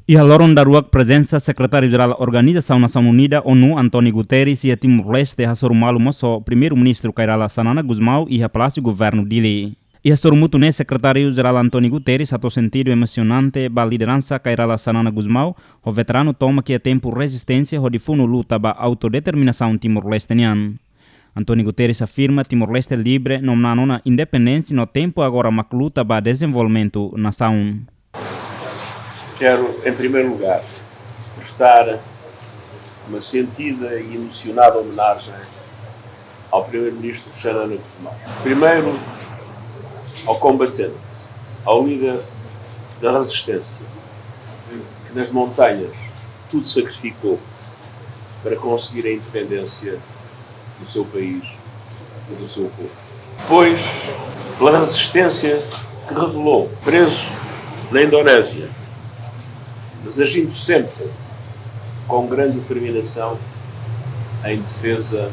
E a loron da ruak presença secretário-geral da Organização Nação Unida, ONU, António Guterres, e a Timor-Leste, a Sorumalu Moço, primeiro-ministro Kairala Sanana Gusmão e a Palácio Governo dele. E a Sorumutune, secretário-geral António Guterres, a to sentido emocionante ba liderança Kairala Sanana Gusmão, o veterano toma que é tempo resistência o difuno luta ba autodeterminação Timor-Leste-nian. António Guterres afirma Timor-Leste livre não na independência no tempo agora mas luta ba desenvolvimento nação. Quero, em primeiro lugar, prestar uma sentida e emocionada homenagem ao Primeiro-Ministro Sanana Gusmão. Primeiro, ao combatente, ao líder da resistência, que nas montanhas tudo sacrificou para conseguir a independência do seu país e do seu povo. Depois, pela resistência que revelou, preso na Indonésia, mas agindo sempre com grande determinação em defesa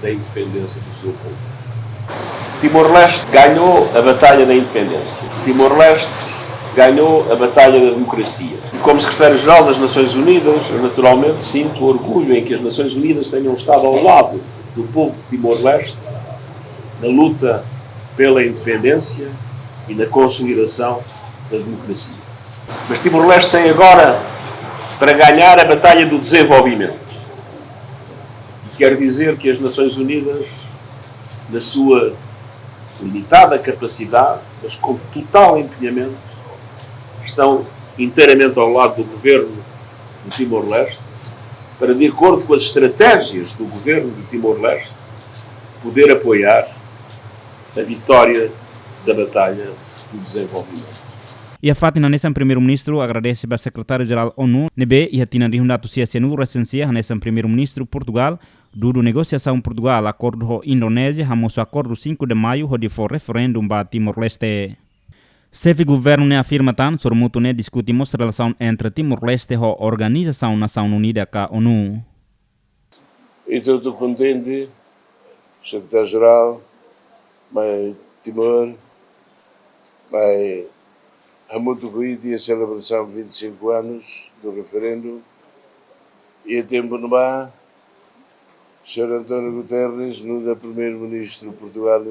da independência do seu povo. Timor-Leste ganhou a batalha da independência. Timor-Leste ganhou a batalha da democracia. E como secretário-geral das Nações Unidas, eu naturalmente sinto orgulho em que as Nações Unidas tenham estado ao lado do povo de Timor-Leste na luta pela independência e na consolidação da democracia. Mas Timor-Leste tem agora para ganhar a batalha do desenvolvimento. E quero dizer que as Nações Unidas, na sua limitada capacidade, mas com total empenhamento, estão inteiramente ao lado do governo de Timor-Leste para, de acordo com as estratégias do governo de Timor-Leste, poder apoiar a vitória da batalha do desenvolvimento. E a Fátima nesse primeiro-ministro agradece ao secretário-geral ONU, NB, e a Tina Rihundato Ciacianu recensia nesse primeiro-ministro Portugal, do negociação Portugal, acordo com Indonésia, ramos acordo 5 de maio, onde foi referendum para Timor-Leste. Sefe governo ne afirma tan, sormuto ne discutimos relação entre Timor-Leste e a Organização Nação Unida com a ONU. Estou contente, secretário-geral, mas Timor, mas há muito cuidado a celebração de 25 anos do referendo e a tempo no bar, Sr. António Guterres, no da primeiro-ministro Portugal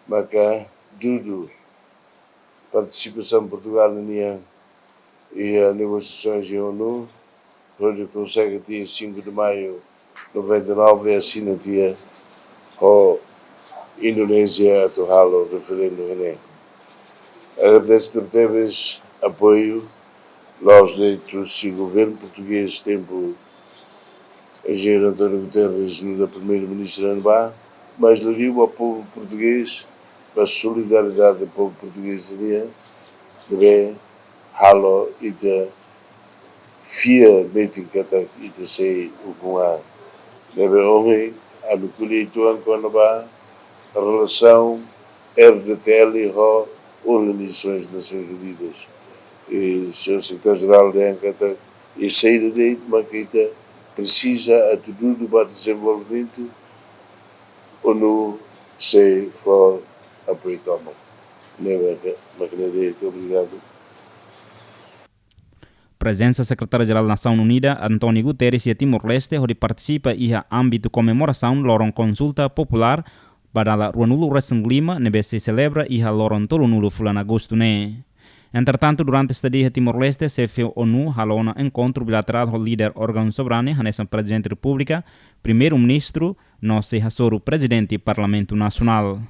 mas cá, tudo, participação de Portugal e a negociações em ONU, onde consegue ter 5 de maio de 99 a assinatura com a Indonésia a torrar o referendo. Agradece também apoio aos direitos do governo português, tempo engenheiro António Guterres, no da primeiro-ministro Anbá, mas lhe ao povo português, a solidariedade do povo português de halo e de fia meeting que e de sei o com a deve homem a me colheito quando a relação RDTL e Organizações das Nações Unidas e Sr. Secretário-Geral de Ancata e sair de Maquita precisa a tudo para desenvolvimento ONU se for apoio toma. Obrigado. Presença secretário-geral da Nação Unida, António Guterres, e a Timor-Leste, onde participa e a âmbito comemoração, loron consulta popular, para a Ruanulo Recent Lima, nebe se celebra e a loron tolunulo fulan agosto, né? Entretanto, durante este dia Timor-Leste, se fez ONU halona encontro bilateral com o líder órgão soberano, nesse presidente da República, primeiro-ministro, no se hasoro presidente do Parlamento Nacional.